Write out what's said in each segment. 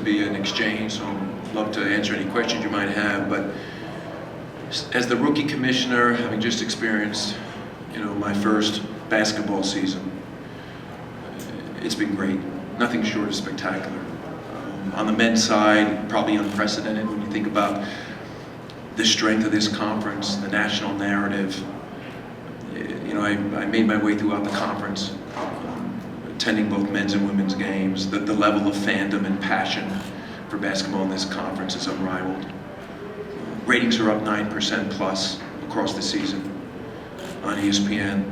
be an exchange, so I'd love to answer any questions you might have. But as the rookie commissioner, having just experienced, my first basketball season, it's been great. Nothing short of spectacular. On the men's side, probably unprecedented when you think about the strength of this conference, the national narrative. I made my way throughout the conference, attending both men's and women's games. The level of fandom and passion for basketball in this conference is unrivaled. Ratings are up 9% plus across the season on ESPN.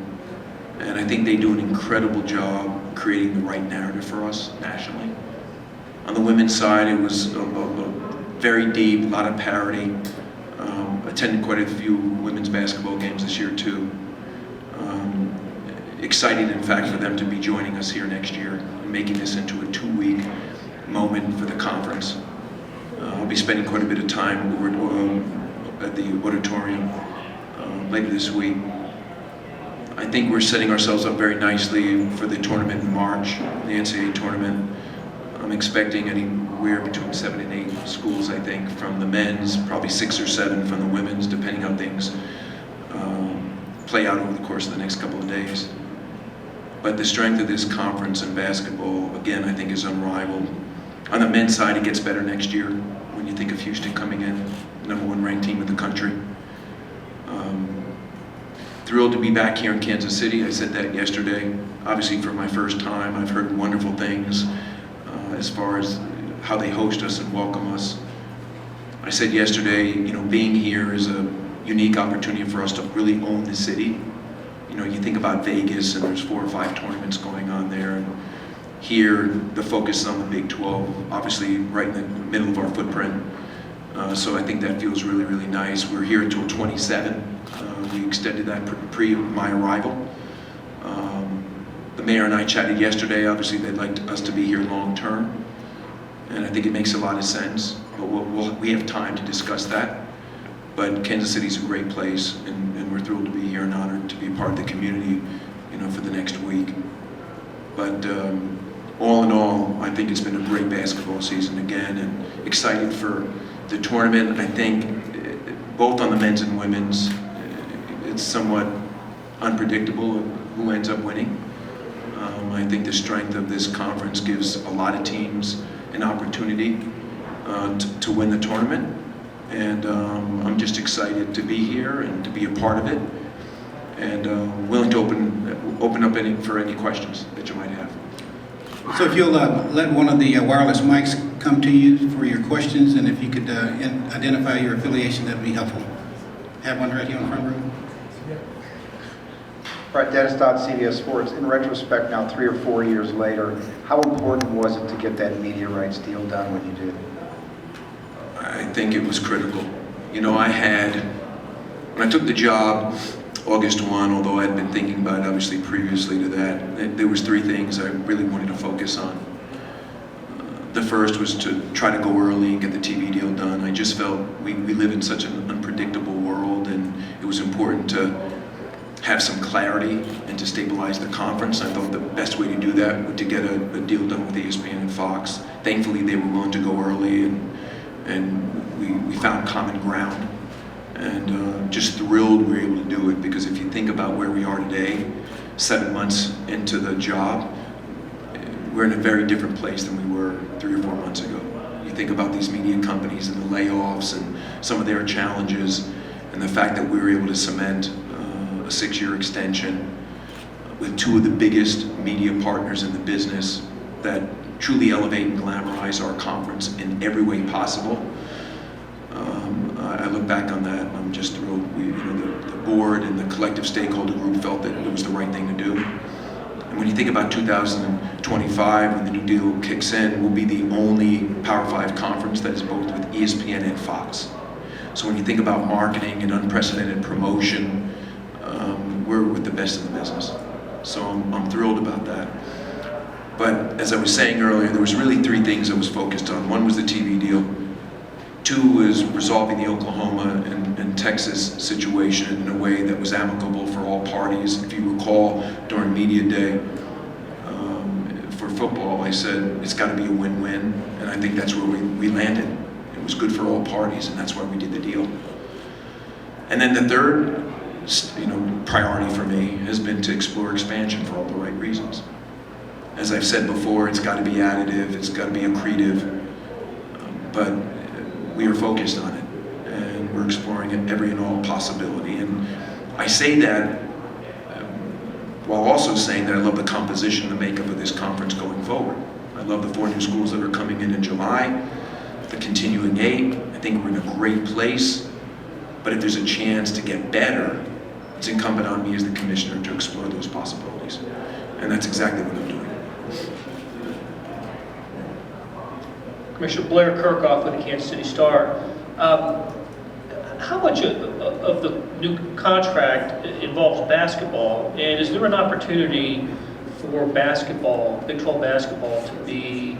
And I think they do an incredible job creating the right narrative for us nationally. On the women's side, it was very deep, a lot of parity. Attended quite a few women's basketball games this year too. Excited, in fact, for them to be joining us here next year and making this into a 2-week moment for the conference. I'll be spending quite a bit of time at the auditorium later this week. I think we're setting ourselves up very nicely for the tournament in March, the NCAA Tournament. I'm expecting anywhere between 7 and 8 schools, I think, from the men's, probably 6 or 7 from the women's, depending how things play out over the course of the next couple of days. But the strength of this conference in basketball, again, I think is unrivaled. On the men's side, it gets better next year when you think of Houston coming in, #1 ranked team in the country. Thrilled to be back here in Kansas City. I said that yesterday. Obviously, for my first time, I've heard wonderful things as far as how they host us and welcome us. I said yesterday, being here is a unique opportunity for us to really own the city. You think about Vegas and there's 4 or 5 tournaments going on there. And here, the focus is on the Big 12, obviously right in the middle of our footprint. So I think that feels really, really nice. We're here until 27. We extended that pre my arrival. The mayor and I chatted yesterday. Obviously, they'd like us to be here long term. And I think it makes a lot of sense. But we have time to discuss that. But Kansas City's a great place, and we're thrilled to be here and honored to be a part of the community, for the next week. But all in all, I think it's been a great basketball season again, and excited for the tournament. I think both on the men's and women's, it's somewhat unpredictable who ends up winning. I think the strength of this conference gives a lot of teams an opportunity to win the tournament. And I'm just excited to be here and to be a part of it, and willing to open up for any questions that you might have. So if you'll let one of the wireless mics come to you for your questions, and if you could identify your affiliation, that would be helpful. Have one right here in the front row. All right, Dennis Dodd, CBS Sports. In retrospect, now 3 or 4 years later, how important was it to get that media rights deal done when you did? I think it was critical. When I took the job August 1, although I'd been thinking about it obviously previously to that, there was 3 things I really wanted to focus on. The first was to try to go early and get the TV deal done. I just felt we live in such an unpredictable world, and it was important to have some clarity and to stabilize the conference. I thought the best way to do that was to get a deal done with ESPN and Fox. Thankfully, they were willing to go early, and we found common ground. And just thrilled we were able to do it, because if you think about where we are today, 7 months into the job, we're in a very different place than we were 3 or 4 months ago. You think about these media companies and the layoffs and some of their challenges, and the fact that we were able to cement a 6-year extension with 2 of the biggest media partners in the business that truly elevate and glamorize our conference in every way possible. I look back on that and I'm just thrilled. The board and the collective stakeholder group felt that it was the right thing to do. And when you think about 2025, when the new deal kicks in, we'll be the only Power 5 conference that is both with ESPN and Fox. So when you think about marketing and unprecedented promotion, we're with the best in the business. So I'm thrilled about that. But as I was saying earlier, there was really 3 things I was focused on. 1 was the TV deal. 2 was resolving the Oklahoma and Texas situation in a way that was amicable for all parties. If you recall, during Media Day, for for football, I said it's got to be a win-win, and I think that's where we landed. It was good for all parties, and that's why we did the deal. And then the third, priority for me has been to explore expansion for all the right reasons. As I've said before, it's got to be additive, it's got to be accretive, but we are focused on it, and we're exploring every and all possibility. And I say that while also saying that I love the composition, the makeup of this conference going forward. I love the 4 new schools that are coming in July, the continuing 8. I think we're in a great place, but if there's a chance to get better, it's incumbent on me as the commissioner to explore those possibilities. And that's exactly what I'm doing. Commissioner Blair Kirkhoff with the Kansas City Star. How much of the new contract involves basketball, and is there an opportunity for basketball, Big 12 basketball, to be,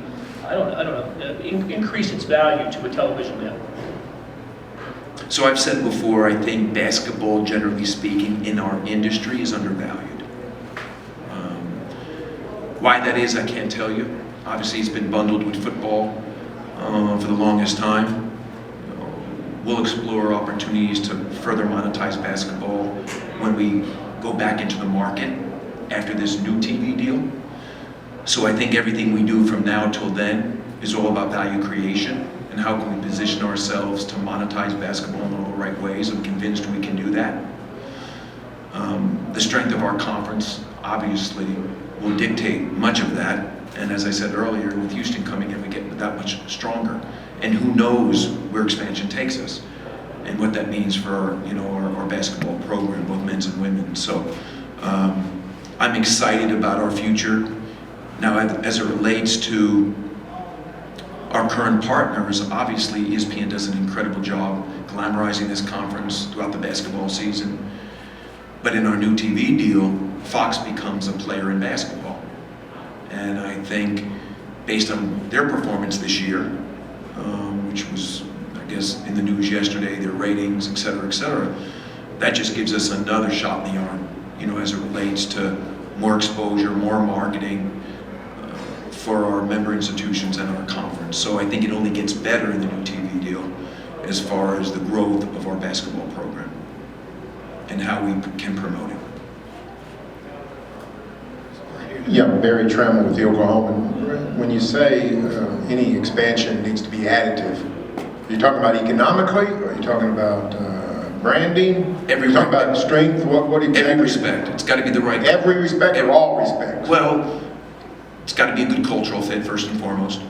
increase its value to a television network? So I've said before, I think basketball, generally speaking, in our industry is undervalued. Why that is, I can't tell you. Obviously, it's been bundled with football for the longest time. We'll explore opportunities to further monetize basketball when we go back into the market after this new TV deal. So I think everything we do from now till then is all about value creation and how can we position ourselves to monetize basketball in all the right ways. I'm convinced we can do that. The strength of our conference obviously will dictate much of that. And as I said earlier, with Houston coming in, we get that much stronger. And who knows where expansion takes us and what that means for our basketball program, both men's and women's. So I'm excited about our future. Now, as it relates to our current partners, obviously ESPN does an incredible job glamorizing this conference throughout the basketball season. But in our new TV deal, Fox becomes a player in basketball. And I think based on their performance this year, which was, I guess, in the news yesterday, their ratings, et cetera, that just gives us another shot in the arm, as it relates to more exposure, more marketing for our member institutions and our conference. So I think it only gets better in the new TV deal as far as the growth of our basketball program and how we can promote it. Yeah, Barry Trammell with the Oklahoman. When you say any expansion needs to be additive, are you talking about economically, or are you talking about branding? Every Are you talking about strength? What exactly? Every respect. It's got to be the right. Every respect or all respect? Well, it's got to be a good cultural fit first and foremost.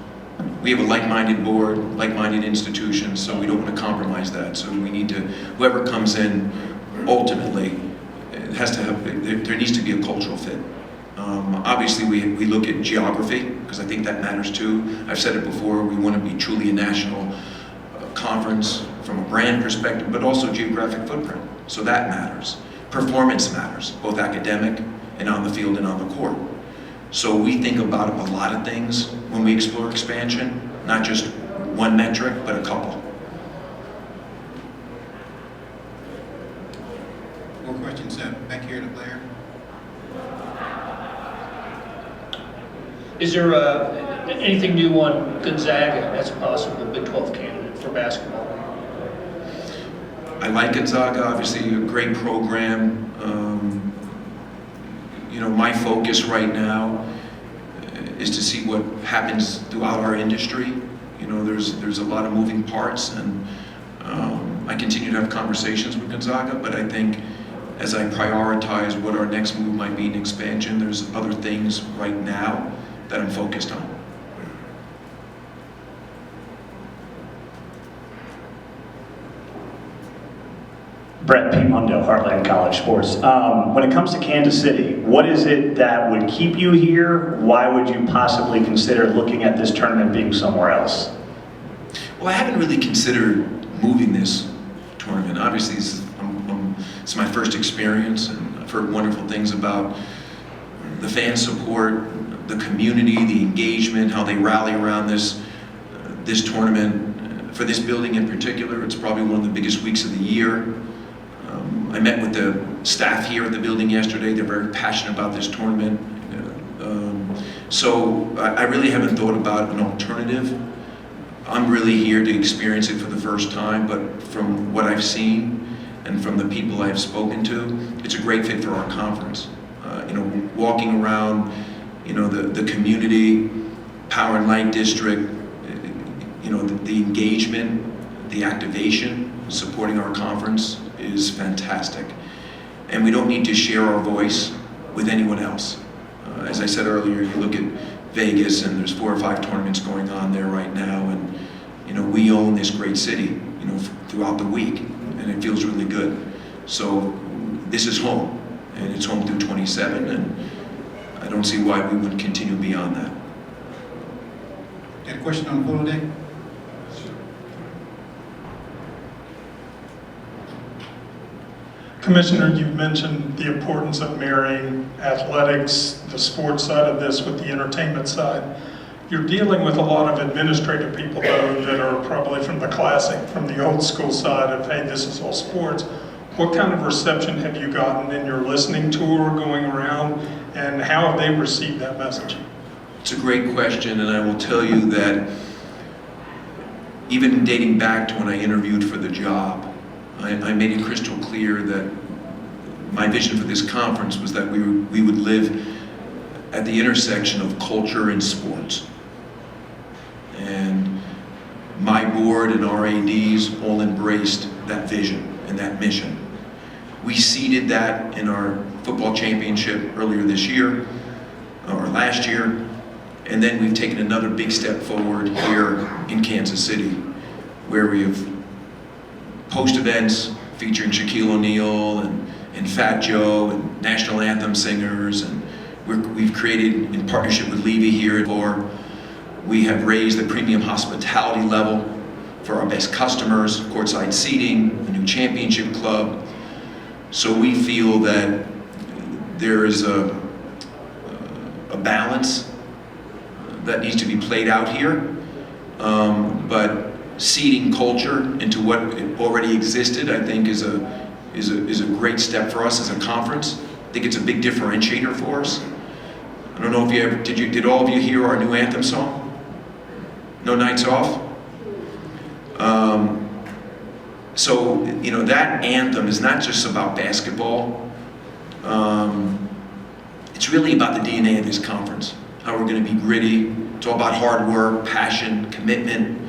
We have a like-minded board, like-minded institutions, so we don't want to compromise that. So we need to, whoever comes in, ultimately, it has to have. There needs to be a cultural fit. Obviously, we look at geography, because I think that matters too. I've said it before, we want to be truly a national conference from a brand perspective, but also geographic footprint. So that matters. Performance matters, both academic and on the field and on the court. So we think about a lot of things when we explore expansion, not just one metric, but a couple. More questions back here to Blair. Is there anything new on Gonzaga as a possible Big 12 candidate for basketball? I like Gonzaga, obviously a great program. My focus right now is to see what happens throughout our industry. There's a lot of moving parts, and I continue to have conversations with Gonzaga, but I think as I prioritize what our next move might be in expansion, there's other things right now that I'm focused on. Brett P. Mundo, Heartland College Sports. When it comes to Kansas City, what is it that would keep you here? Why would you possibly consider looking at this tournament being somewhere else? Well, I haven't really considered moving this tournament. Obviously, it's my first experience, and I've heard wonderful things about the fan support, the community, the engagement, how they rally around this tournament. For this building in particular, it's probably one of the biggest weeks of the year. I met with the staff here at the building yesterday. They're very passionate about this tournament. So I really haven't thought about an alternative. I'm really here to experience it for the first time, but from what I've seen and from the people I've spoken to, it's a great fit for our conference. Walking around, the community, Power and Light District, the engagement, the activation, supporting our conference is fantastic. And we don't need to share our voice with anyone else. As I said earlier, you look at Vegas and there's 4 or 5 tournaments going on there right now, and we own this great city, throughout the week, and it feels really good. So this is home, and it's home through 27, and I don't see why we wouldn't continue beyond that. Got a question on the floor today? Commissioner, you've mentioned the importance of marrying athletics, the sports side of this, with the entertainment side. You're dealing with a lot of administrative people, though, that are probably from the classic, from the old school side of, hey, this is all sports. What kind of reception have you gotten in your listening tour going around, and how have they received that message? It's a great question, and I will tell you that even dating back to when I interviewed for the job, I made it crystal clear that my vision for this conference was that we would live at the intersection of culture and sports. And my board and our ADs all embraced that vision and that mission. We seeded that in our football championship earlier this year, or last year, and then we've taken another big step forward here in Kansas City, where we have post events featuring Shaquille O'Neal and Fat Joe and national anthem singers, and we've created, in partnership with Levy here at Or, we have raised the premium hospitality level for our best customers, Courtside Seating, the new championship club. So we feel that there is a balance that needs to be played out here, but seeding culture into what already existed, I think, is a great step for us as a conference. I think it's a big differentiator for us. I don't know if you ever did all of you hear our new anthem song? No Nights Off? So that anthem is not just about basketball. It's really about the DNA of this conference. How we're going to be gritty. It's all about hard work, passion, commitment.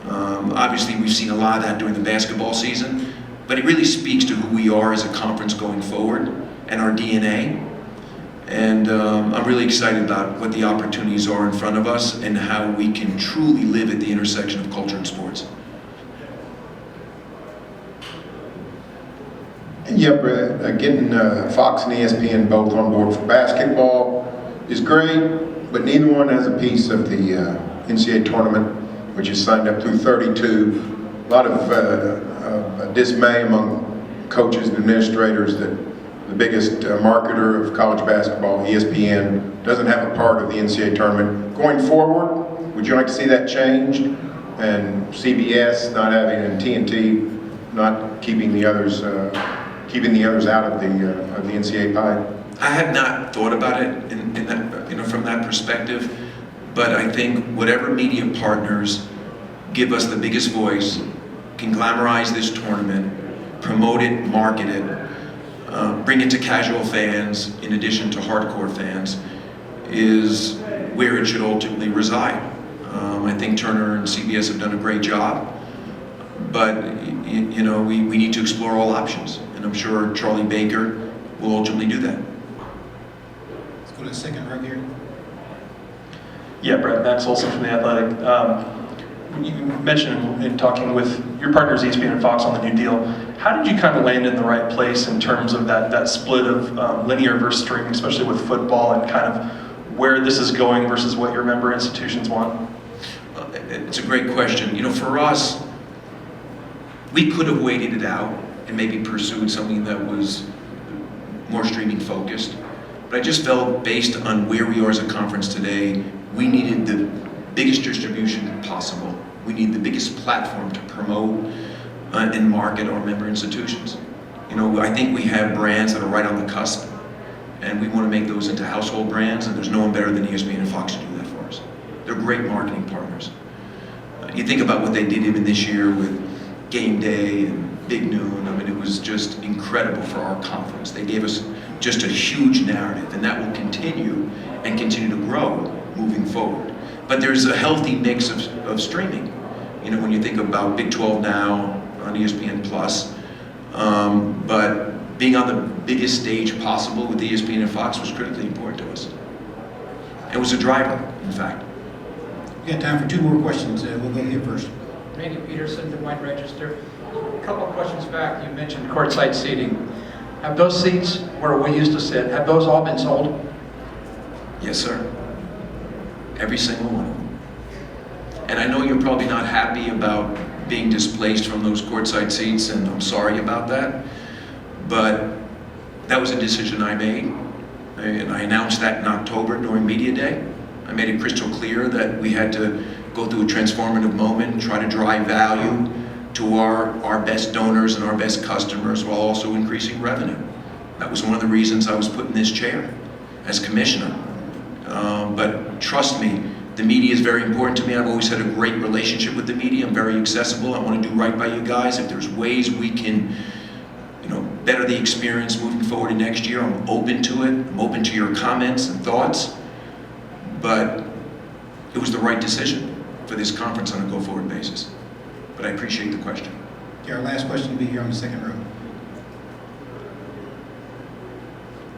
Obviously, we've seen a lot of that during the basketball season, but it really speaks to who we are as a conference going forward and our DNA. And I'm really excited about what the opportunities are in front of us and how we can truly live at the intersection of culture and sports. Yep, getting Fox and ESPN both on board for basketball is great, but neither one has a piece of the NCAA Tournament, which is signed up through 32. A lot of dismay among coaches and administrators that the biggest marketer of college basketball, ESPN, doesn't have a part of the NCAA Tournament. Going forward, would you like to see that changed? And CBS not having, and TNT not keeping the others out of the NCAA pie? I have not thought about it in that, from that perspective, but I think whatever media partners give us the biggest voice, can glamorize this tournament, promote it, market it, bring it to casual fans in addition to hardcore fans, is where it should ultimately reside. I think Turner and CBS have done a great job, but we need to explore all options, and I'm sure Charlie Baker will ultimately do that. Let's go to the second right here. Yeah, Brett, Max Olson from The Athletic. You mentioned in talking with your partners, ESPN and Fox, on the new deal. How did you kind of land in the right place in terms of that split of linear versus streaming, especially with football, and kind of where this is going versus what your member institutions want? It's a great question. For us, we could have waited it out and maybe pursued something that was more streaming focused. But I just felt, based on where we are as a conference today, we needed the biggest distribution possible. We need the biggest platform to promote and market our member institutions. I think we have brands that are right on the cusp. And we want to make those into household brands, and there's no one better than ESPN and Fox to do that for us. They're great marketing partners. You think about what they did even this year with Game Day and Big Noon. I mean, it was just incredible for our conference. They gave us just a huge narrative, and that will continue and continue to grow moving forward. But there's a healthy mix of streaming. You know, when you think about Big 12 now on ESPN Plus, but being on the biggest stage possible with ESPN and Fox was critically important to us. It was a driver, in fact. We got time for 2 more questions. We'll go here first. Randy Peterson, the Wine Register. A couple of questions back, you mentioned courtside seating. Have those seats where we used to sit, have those all been sold? Yes, sir. Every single one of them. And I know you're probably not happy about being displaced from those courtside seats, and I'm sorry about that. But that was a decision I made, and I announced that in October during Media Day. I made it crystal clear that we had to go through a transformative moment and try to drive value to our best donors and our best customers while also increasing revenue. That was one of the reasons I was put in this chair as commissioner. But trust me, the media is very important to me. I've always had a great relationship with the media. I'm very accessible. I want to do right by you guys. If there's ways we can, better the experience moving forward in next year, I'm open to it. I'm open to your comments and thoughts. But it was the right decision for this conference on a go-forward basis. But I appreciate the question. Okay, our last question will be here on the second row.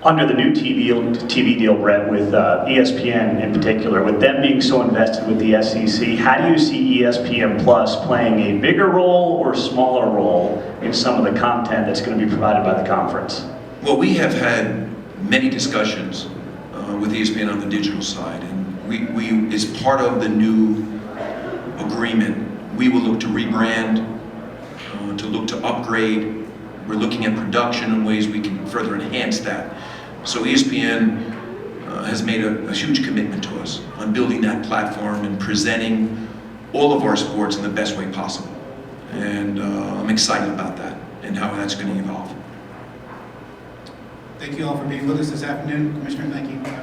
Under the new TV deal, Brett, with ESPN in particular, with them being so invested with the SEC, how do you see ESPN Plus playing a bigger role or smaller role in some of the content that's going to be provided by the conference? Well, we have had many discussions with ESPN on the digital side, and we as part of the new agreement, we will look to rebrand, to look to upgrade. We're looking at production and ways we can further enhance that. So ESPN has made a huge commitment to us on building that platform and presenting all of our sports in the best way possible. And I'm excited about that and how that's going to evolve. Thank you all for being with us this afternoon. Commissioner, thank you.